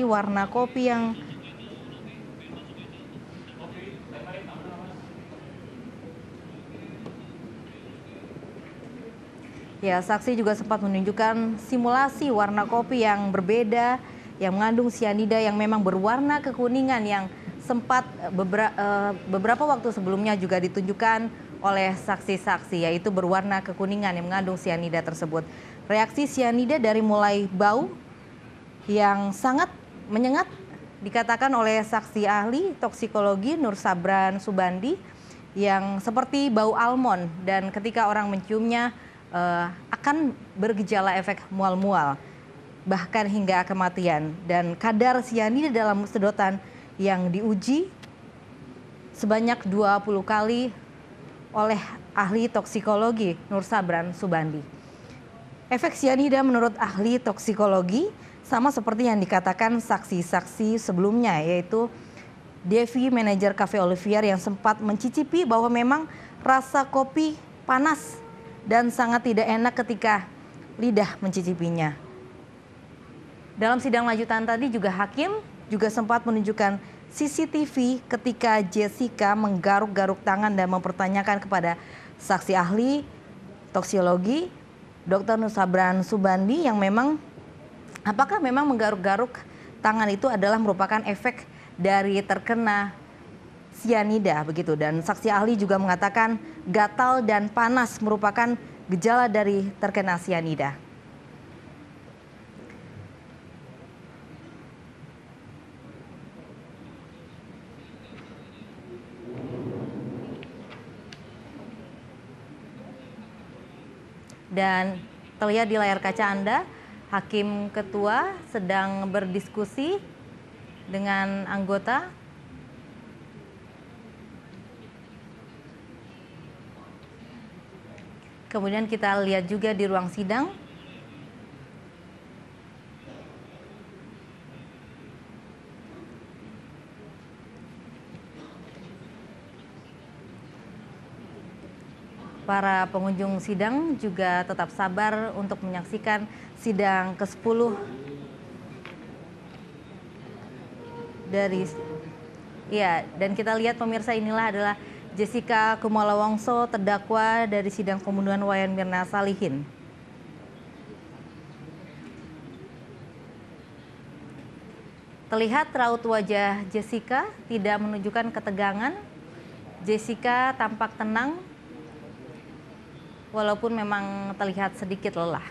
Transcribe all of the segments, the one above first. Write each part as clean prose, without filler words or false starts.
warna kopi yang ya, saksi juga sempat menunjukkan simulasi warna kopi yang berbeda yang mengandung sianida yang memang berwarna kekuningan yang sempat beberapa waktu sebelumnya juga ditunjukkan oleh saksi-saksi, yaitu berwarna kekuningan yang mengandung sianida tersebut. Reaksi sianida dari mulai bau yang sangat menyengat dikatakan oleh saksi ahli toksikologi Nur Sabran Subandi yang seperti bau almond dan ketika orang menciumnya akan bergejala efek mual-mual bahkan hingga kematian, dan kadar sianida dalam sedotan yang diuji sebanyak 20 kali oleh ahli toksikologi Nur Sabran Subandi. Efek sianida menurut ahli toksikologi sama seperti yang dikatakan saksi-saksi sebelumnya, yaitu Devi, manajer Cafe Olivier yang sempat mencicipi bahwa memang rasa kopi panas dan sangat tidak enak ketika lidah mencicipinya. Dalam sidang lanjutan tadi juga hakim juga sempat menunjukkan CCTV ketika Jessica menggaruk-garuk tangan dan mempertanyakan kepada saksi ahli toksikologi Dr. Nur Sabran Subandi yang memang apakah memang menggaruk-garuk tangan itu adalah merupakan efek dari terkena sianida begitu, dan saksi ahli juga mengatakan gatal dan panas merupakan gejala dari terkena sianida. Dan terlihat di layar kaca Anda, hakim ketua sedang berdiskusi dengan anggota. Kemudian kita lihat juga di ruang sidang. Para pengunjung sidang juga tetap sabar untuk menyaksikan sidang ke-10 dan kita lihat pemirsa, inilah adalah Jessica Kumala Wongso, terdakwa dari sidang pembunuhan Wayan Mirna Salihin. Terlihat raut wajah Jessica tidak menunjukkan ketegangan. Jessica tampak tenang walaupun memang terlihat sedikit lelah.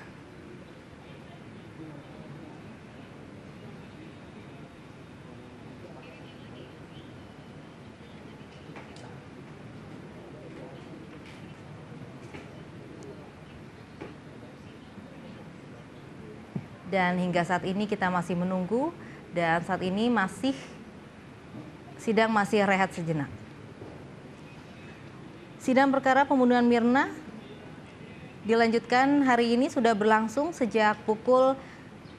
Dan hingga saat ini kita masih menunggu, dan saat ini sidang masih rehat sejenak. Sidang perkara pembunuhan Mirna dilanjutkan hari ini sudah berlangsung sejak pukul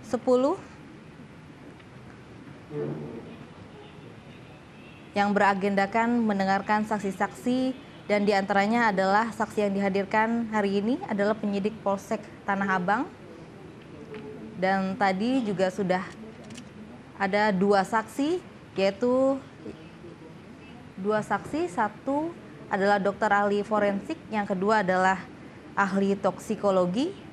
10 yang beragendakan mendengarkan saksi-saksi, dan diantaranya adalah saksi yang dihadirkan hari ini adalah penyidik Polsek Tanah Abang. Dan tadi juga sudah ada dua saksi, yaitu dua saksi, satu adalah dokter ahli forensik, yang kedua adalah ahli toksikologi.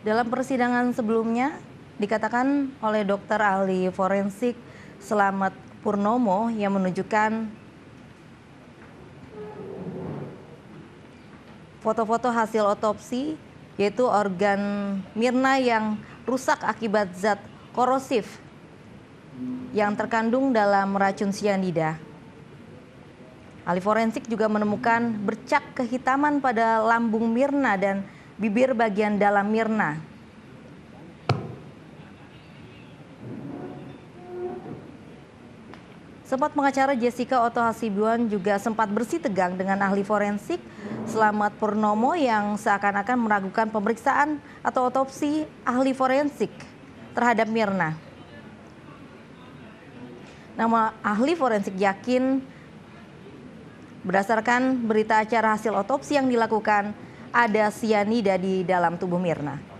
Dalam persidangan sebelumnya dikatakan oleh dokter ahli forensik Slamet Purnomo yang menunjukkan foto-foto hasil otopsi, yaitu organ Mirna yang rusak akibat zat korosif yang terkandung dalam racun sianida. Ahli forensik juga menemukan bercak kehitaman pada lambung Mirna dan bibir bagian dalam Mirna. Sempat pengacara Jessica Otto Hasibuan juga sempat bersitegang dengan ahli forensik Slamet Purnomo yang seakan-akan meragukan pemeriksaan atau otopsi ahli forensik terhadap Mirna. Nama ahli forensik yakin berdasarkan berita acara hasil otopsi yang dilakukan ada sianida di dalam tubuh Mirna.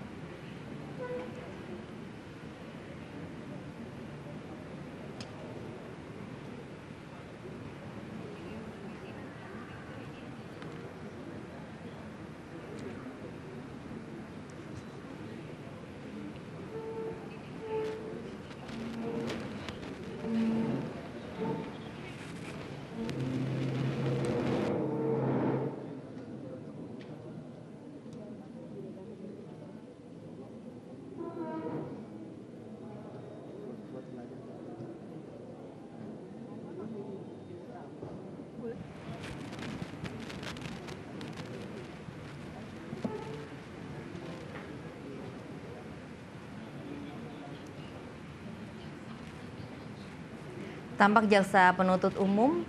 Tampak jaksa penuntut umum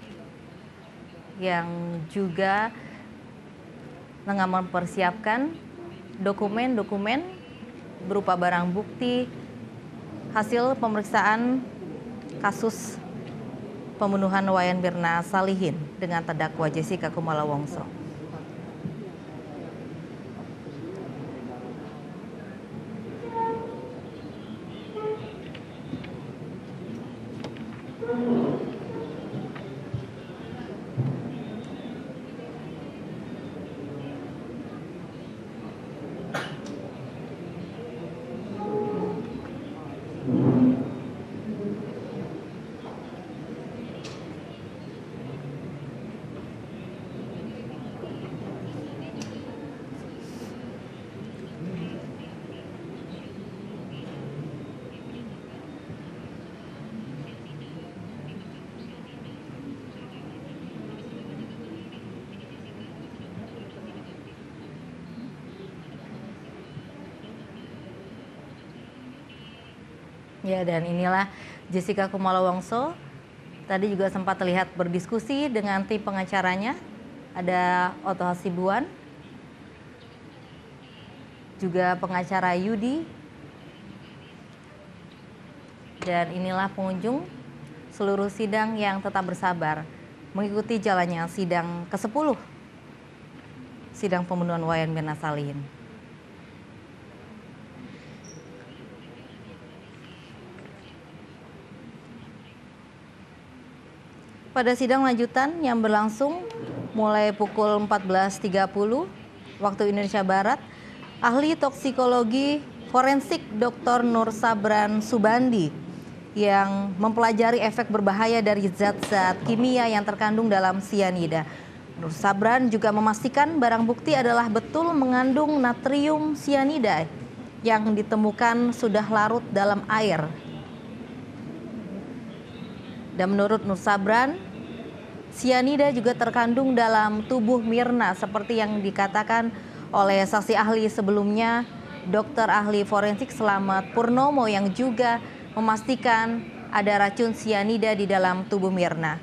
yang juga tengah mempersiapkan dokumen-dokumen berupa barang bukti hasil pemeriksaan kasus pembunuhan Wayan Mirna Salihin dengan terdakwa Jessica Kumala Wongso. Ya, dan inilah Jessica Kumala Wongso. Tadi juga sempat terlihat berdiskusi dengan tim pengacaranya. Ada Otto Hasibuan, juga pengacara Yudi. Dan inilah pengunjung seluruh sidang yang tetap bersabar mengikuti jalannya sidang ke-10. Sidang pembunuhan Wayan Mirna Salihin. Pada sidang lanjutan yang berlangsung mulai pukul 14.30 waktu Indonesia Barat, ahli toksikologi forensik Dr. Nur Sabran Subandi yang mempelajari efek berbahaya dari zat-zat kimia yang terkandung dalam sianida. Nur Sabran juga memastikan barang bukti adalah betul mengandung natrium sianida yang ditemukan sudah larut dalam air. Dan menurut Nur Sabran, sianida juga terkandung dalam tubuh Mirna seperti yang dikatakan oleh saksi ahli sebelumnya, dokter ahli forensik Slamet Purnomo yang juga memastikan ada racun sianida di dalam tubuh Mirna.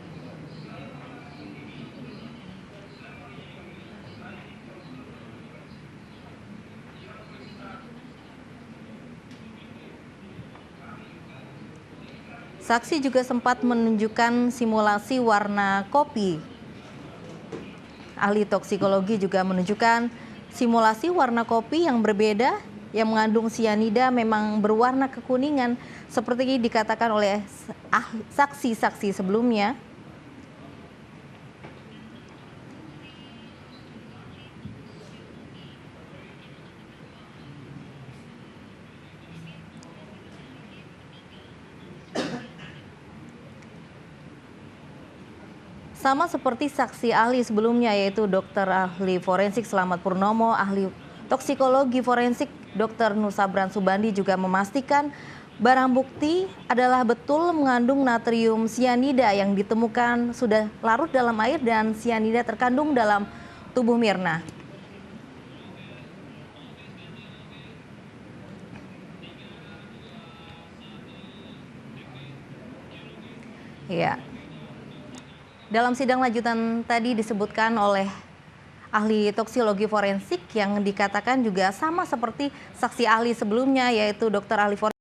Saksi juga sempat menunjukkan simulasi warna kopi. Ahli toksikologi juga menunjukkan simulasi warna kopi yang berbeda yang mengandung sianida memang berwarna kekuningan seperti dikatakan oleh saksi-saksi sebelumnya. Sama seperti saksi ahli sebelumnya yaitu dokter ahli forensik Slamet Purnomo, ahli toksikologi forensik Dr. Nur Sabran Subandi juga memastikan barang bukti adalah betul mengandung natrium sianida yang ditemukan sudah larut dalam air dan sianida terkandung dalam tubuh Mirna. Ya. Dalam sidang lanjutan tadi disebutkan oleh ahli toksikologi forensik yang dikatakan juga sama seperti saksi ahli sebelumnya yaitu dokter ahli forensik